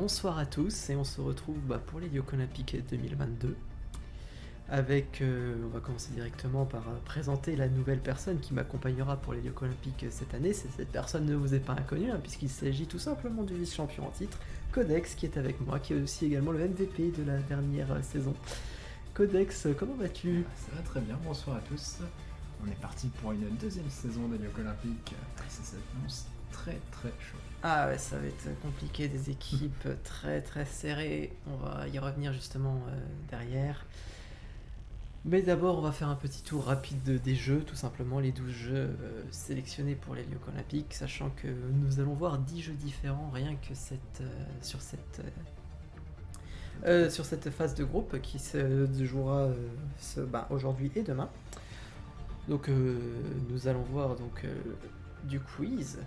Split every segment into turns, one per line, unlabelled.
bonsoir à tous et on se retrouve pour les Lyoko Olympiques 2022 avec, on va commencer directement par présenter la nouvelle personne qui m'accompagnera pour les Lyoko Olympiques cette année. Cette personne ne vous est pas inconnue puisqu'il s'agit tout simplement du vice-champion en titre, Codex, qui est avec moi, qui est aussi également le MVP de la dernière saison. Codex, comment vas-tu ?
Ça va très bien, bonsoir à tous. On est parti pour une deuxième saison des Lyoko Olympiques. Ça s'annonce très très chaud.
Ah ouais, ça va être compliqué, des équipes très très serrées. On va y revenir justement derrière. Mais d'abord, on va faire un petit tour rapide des jeux, tout simplement, les 12 jeux sélectionnés pour les Lyoko Olympiques, sachant que nous allons voir 10 jeux différents rien que sur cette phase de groupe qui se jouera aujourd'hui et demain. Donc nous allons voir du quiz,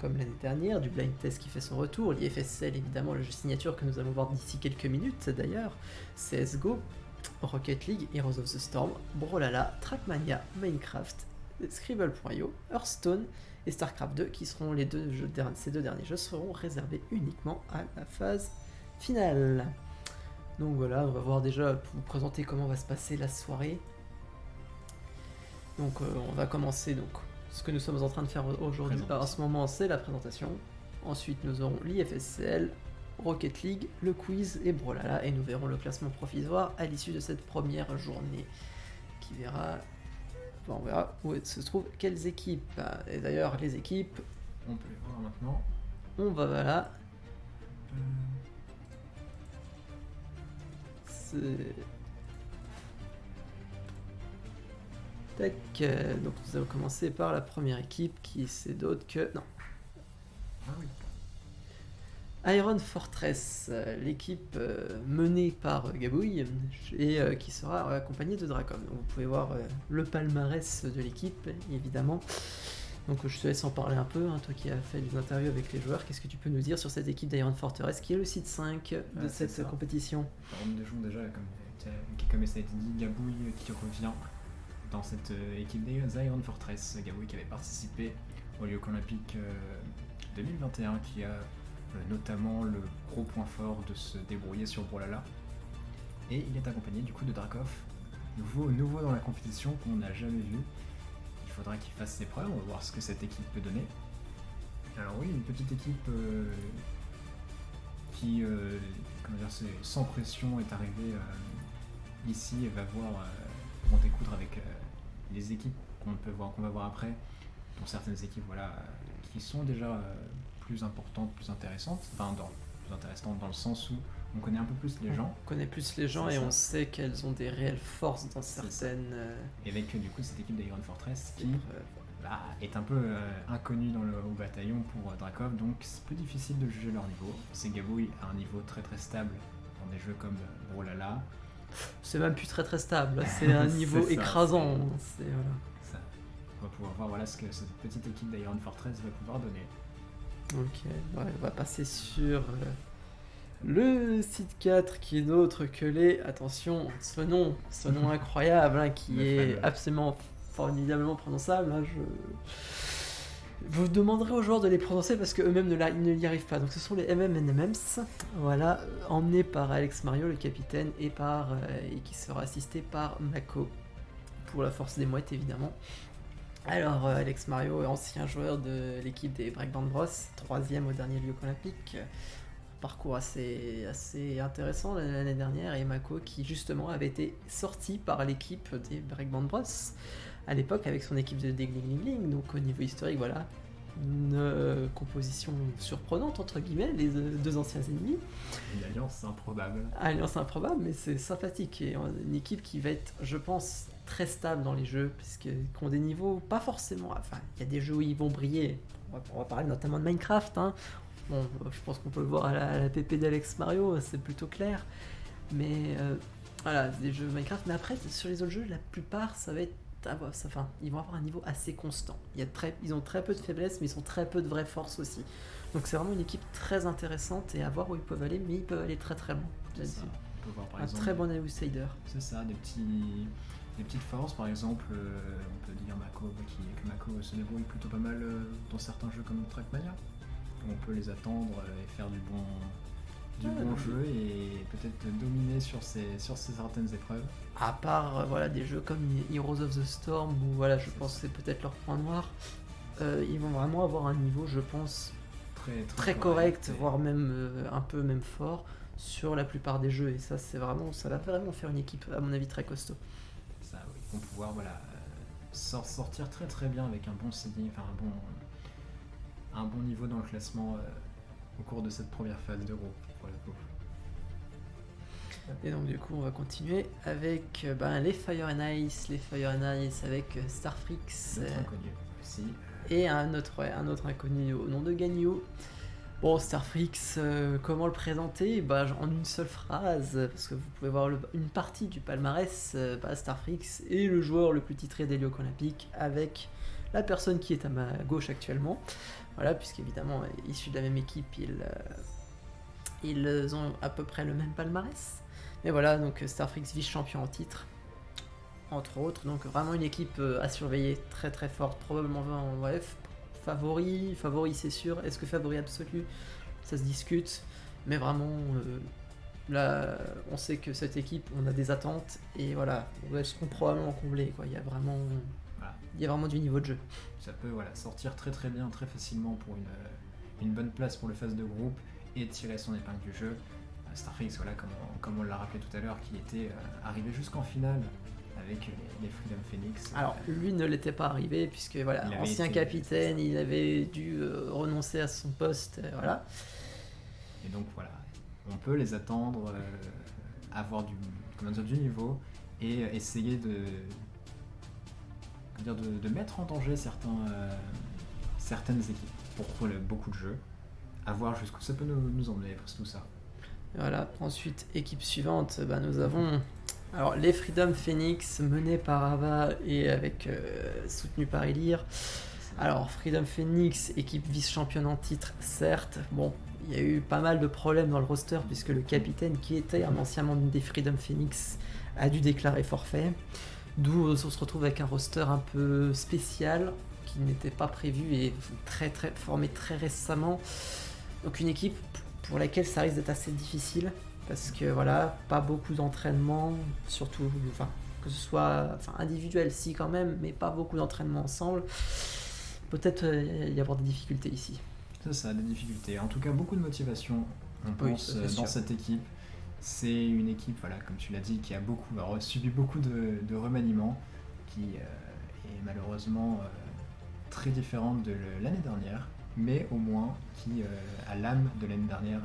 comme l'année dernière, du blind test qui fait son retour, l'IFSL évidemment, le jeu signature que nous allons voir d'ici quelques minutes d'ailleurs, CSGO, Rocket League, Heroes of the Storm, Brawlhalla, Trackmania, Minecraft, Scribble.io, Hearthstone et Starcraft 2 qui seront ces deux derniers jeux seront réservés uniquement à la phase finale. Donc voilà, on va voir déjà pour vous présenter comment va se passer la soirée. Donc on va commencer ce que nous sommes en train de faire aujourd'hui. En ce moment, c'est la présentation. Ensuite, nous aurons l'IFSL, Rocket League, le quiz et Brawlhalla, et nous verrons le classement provisoire à l'issue de cette première journée qui verra. On verra où se trouvent quelles équipes. Et d'ailleurs, les équipes.
On peut les voir maintenant.
On va voilà. Tac, donc nous allons commencer par la première équipe qui c'est d'autre que... Non.
Ah oui.
Iron Fortress, l'équipe menée par Gabouille et qui sera accompagnée de Dracov. Donc vous pouvez voir le palmarès de l'équipe, évidemment. Donc je te laisse en parler un peu, toi qui as fait des interviews avec les joueurs. Qu'est-ce que tu peux nous dire sur cette équipe d'Iron Fortress qui est le site 5 de cette compétition ?
On déjoue déjà, comme ça a été dit, Gabouille qui revient dans cette équipe des Iron Fortress. Gabouille qui avait participé au Lyoko Olympique 2021, qui a notamment le gros point fort de se débrouiller sur Brawlhalla. Et il est accompagné du coup de Drakov, nouveau dans la compétition qu'on n'a jamais vu. Il faudra qu'il fasse ses preuves, on va voir ce que cette équipe peut donner. Alors oui, une petite équipe qui, c'est sans pression est arrivée ici et va vont découdre avec les équipes qu'on va voir après, dont certaines équipes qui sont déjà plus importantes, plus intéressantes, plus intéressantes dans le sens où on connaît un peu plus les gens.
On connaît plus les gens et on sait qu'elles ont des réelles forces dans certaines...
Et avec du coup cette équipe d'Iron Fortress qui est un peu inconnue au bataillon pour Drakov, donc c'est plus difficile de juger leur niveau. C'est Gabouille à un niveau très très stable dans des jeux comme Brawlhalla.
C'est même plus très très stable, c'est un niveau écrasant.
Ça. On va pouvoir voir ce que cette petite équipe d'Iron Fortress va pouvoir donner.
Ok, on va passer sur le site 4 qui est d'autre que attention, ce nom incroyable qui est absolument formidablement prononçable. Vous demanderez aux joueurs de les prononcer parce qu'eux-mêmes ne y arrivent pas. Donc ce sont les MMNMMs, emmenés par Alex Mario, le capitaine, et qui sera assisté par Mako, pour la force des mouettes évidemment. Alors Alex Mario, ancien joueur de l'équipe des Breakband Bros, 3ème au dernier Lyoko Olympique, parcours assez intéressant l'année dernière, et Mako qui justement avait été sorti par l'équipe des Breakband Bros à l'époque avec son équipe de Degling, donc au niveau historique une composition surprenante entre guillemets, les deux anciens ennemis.
Une alliance improbable.
Alliance improbable, mais c'est sympathique, et une équipe qui va être, je pense, très stable dans les jeux, puisqu'ils ont des niveaux pas forcément... Enfin, il y a des jeux où ils vont briller, on va parler notamment de Minecraft, Bon, je pense qu'on peut le voir à la PP d'Alex Mario, c'est plutôt clair, mais des jeux Minecraft, mais après, sur les autres jeux, la plupart, ça va être... ils vont avoir un niveau assez constant. Ils ont très peu de faiblesses, mais ils ont très peu de vraies forces aussi. Donc c'est vraiment une équipe très intéressante, et à voir où ils peuvent aller, mais ils peuvent aller très très loin.
On peut voir par exemple,
très bon outsider.
C'est ça, des petites forces, par exemple, on peut dire que Mako se débrouille plutôt pas mal dans certains jeux comme Trackmania. On peut les attendre et faire du bon jeu et peut-être dominer sur ces certaines épreuves.
À part voilà, des jeux comme Heroes of the Storm, où voilà, je pense que c'est peut-être leur point noir, ils vont vraiment avoir un niveau, je pense, très correct, voire même un peu même fort sur la plupart des jeux. Et ça, ça va vraiment faire une équipe, à mon avis, très costaud.
Ça, oui, ils vont pouvoir sortir très très bien avec un bon seeding, enfin un bon niveau dans le classement au cours de cette première phase de groupe pour le coup.
Et donc du coup on va continuer avec les Fire and Ice avec Starfrix
Inconnu aussi.
Et un autre inconnu au nom de Ganyu. Bon, Starfrix, comment le présenter en une seule phrase, parce que vous pouvez voir une partie du palmarès. Starfrix est le joueur le plus titré d'Helioque Olympique, avec la personne qui est à ma gauche actuellement. Voilà, puisqu'évidemment, issus de la même équipe, ils ont à peu près le même palmarès. Mais voilà, donc Starfrix vice-champion en titre, entre autres. Donc vraiment une équipe à surveiller, très très forte, probablement en OF. Favori c'est sûr. Est-ce que favori absolu? Ça se discute. Mais vraiment, là, on sait que cette équipe, on a des attentes. Et voilà, elles seront probablement comblées, quoi. Il y a vraiment du niveau de jeu.
Ça peut sortir très très bien, très facilement pour une bonne place pour le phase de groupe et tirer son épingle du jeu. Starfrix, comme on l'a rappelé tout à l'heure, qui était arrivé jusqu'en finale avec les Freedom Phoenix.
Alors, lui ne l'était pas arrivé, puisque ancien capitaine, il avait dû renoncer à son poste. Voilà.
Et donc voilà, on peut les attendre, avoir du niveau et essayer de mettre en danger certaines équipes pour beaucoup de jeux, à voir jusqu'où ça peut nous emmener pour tout ça.
Voilà, ensuite, équipe suivante, nous avons les Freedom Phoenix menés par Ava et soutenu par Elir. Alors, Freedom Phoenix, équipe vice-championne en titre, certes. Bon, il y a eu pas mal de problèmes dans le roster puisque le capitaine, qui était un ancien membre des Freedom Phoenix, a dû déclarer forfait. D'où on se retrouve avec un roster un peu spécial qui n'était pas prévu et formé très récemment. Donc une équipe pour laquelle ça risque d'être assez difficile parce que pas beaucoup d'entraînement, surtout que ce soit individuel si quand même, mais pas beaucoup d'entraînement ensemble. Peut-être y avoir des difficultés ici.
Ça a des difficultés. En tout cas, beaucoup de motivation, on pense, dans cette équipe. C'est une équipe, comme tu l'as dit, qui a subi beaucoup de remaniements, qui est malheureusement très différente de l'année dernière, mais au moins qui a l'âme de l'année dernière,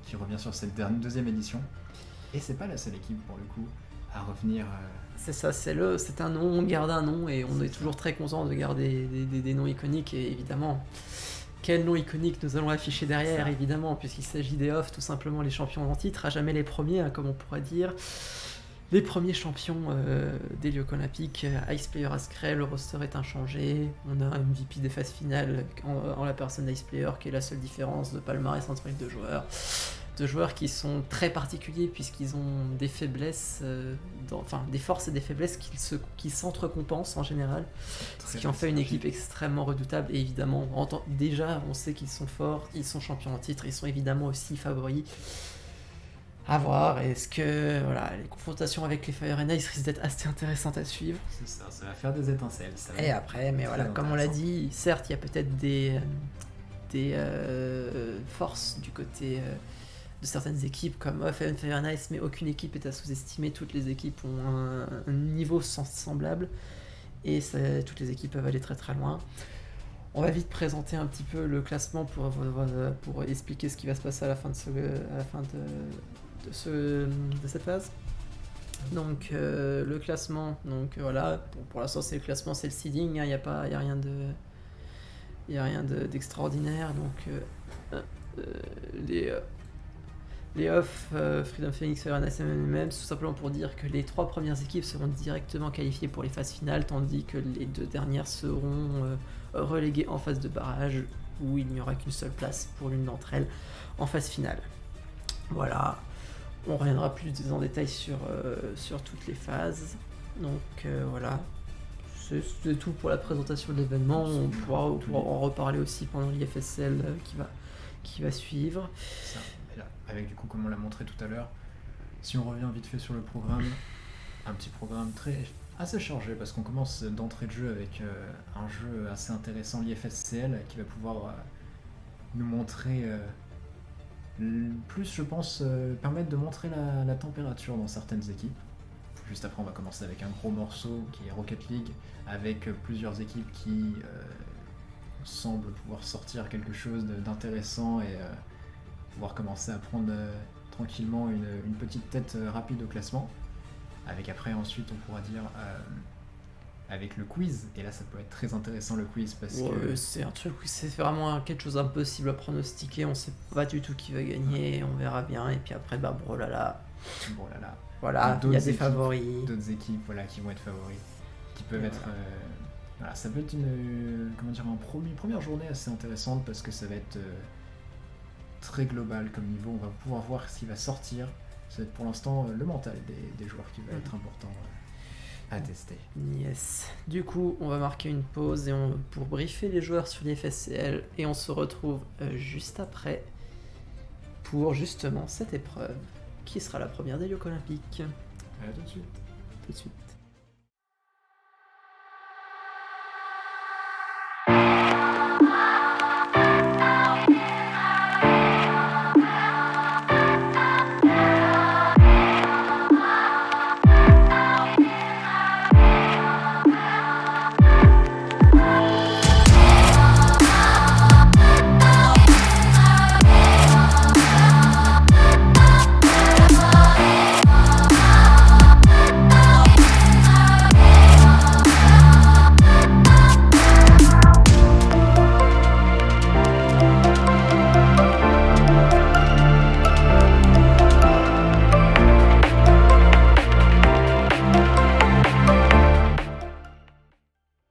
qui revient sur cette deuxième édition. Et c'est pas la seule équipe, pour le coup, à revenir.
C'est ça, c'est un nom, on garde un nom, et on est toujours très content de garder des noms iconiques, et évidemment... Quel nom iconique nous allons afficher derrière, évidemment, puisqu'il s'agit des off, tout simplement les champions en titre, à jamais les premiers, comme on pourrait dire. Les premiers champions d'Helioque Olympique, Ice Player Askrel, le roster est inchangé. On a un MVP des phases finales en la personne d'Ice Player, qui est la seule différence de palmarès entre les deux joueurs. Deux joueurs qui sont très particuliers puisqu'ils ont des faiblesses, des forces et des faiblesses qui s'entrecompensent en général, ce qui en fait une équipe extrêmement redoutable. Et évidemment, déjà on sait qu'ils sont forts, ils sont champions en titre, ils sont évidemment aussi favoris. À voir, est-ce que les confrontations avec les Fire and Ice risquent d'être assez intéressantes à suivre.
C'est ça va faire des étincelles.
Et après, mais comme on l'a dit, certes il y a peut-être des forces du côté... de certaines équipes comme Off et Fire and Ice, mais aucune équipe est à sous-estimer. Toutes les équipes ont un niveau semblable et toutes les équipes peuvent aller très très loin. On va vite présenter un petit peu le classement pour expliquer ce qui va se passer à la fin de cette phase. Donc le classement, pour l'instant c'est le classement, c'est le seeding, il n'y a rien d'extraordinaire. Donc les off, Freedom Phoenix, Fire and Ice, tout simplement pour dire que les 3 premières équipes seront directement qualifiées pour les phases finales, tandis que les 2 dernières seront reléguées en phase de barrage, où il n'y aura qu'une seule place pour l'une d'entre elles en phase finale. Voilà, on reviendra plus en détail sur toutes les phases. Donc voilà, c'est tout pour la présentation de l'événement. On pourra en reparler aussi pendant l'IFSL qui va suivre.
avec du coup, comme on l'a montré tout à l'heure, si on revient vite fait sur le programme, un petit programme assez chargé parce qu'on commence d'entrée de jeu avec un jeu assez intéressant, l'IFSCL, qui va pouvoir nous montrer plus, je pense, permettre de montrer la température dans certaines équipes. Juste après, on va commencer avec un gros morceau qui est Rocket League, avec plusieurs équipes qui semblent pouvoir sortir quelque chose d'intéressant et pouvoir commencer à prendre tranquillement une petite tête rapide au classement. Avec après, ensuite, on pourra dire avec le quiz, et là ça peut être très intéressant le quiz parce que
c'est un truc, c'est vraiment quelque chose d'impossible à pronostiquer, on sait pas du tout qui va gagner, on verra bien, et puis après, brolala. Voilà, il y a des favoris.
D'autres équipes voilà, qui vont être favoris, qui peuvent être... voilà, ça peut être une première journée assez intéressante parce que ça va être très global comme niveau, on va pouvoir voir ce qui va sortir. Ça va être pour l'instant le mental des joueurs qui va être important à tester.
Yes. Du coup, on va marquer une pause pour briefer les joueurs sur l'IFSCL et on se retrouve juste après pour justement cette épreuve qui sera la première des Jeux olympiques.
Tout de suite.
Tout de suite.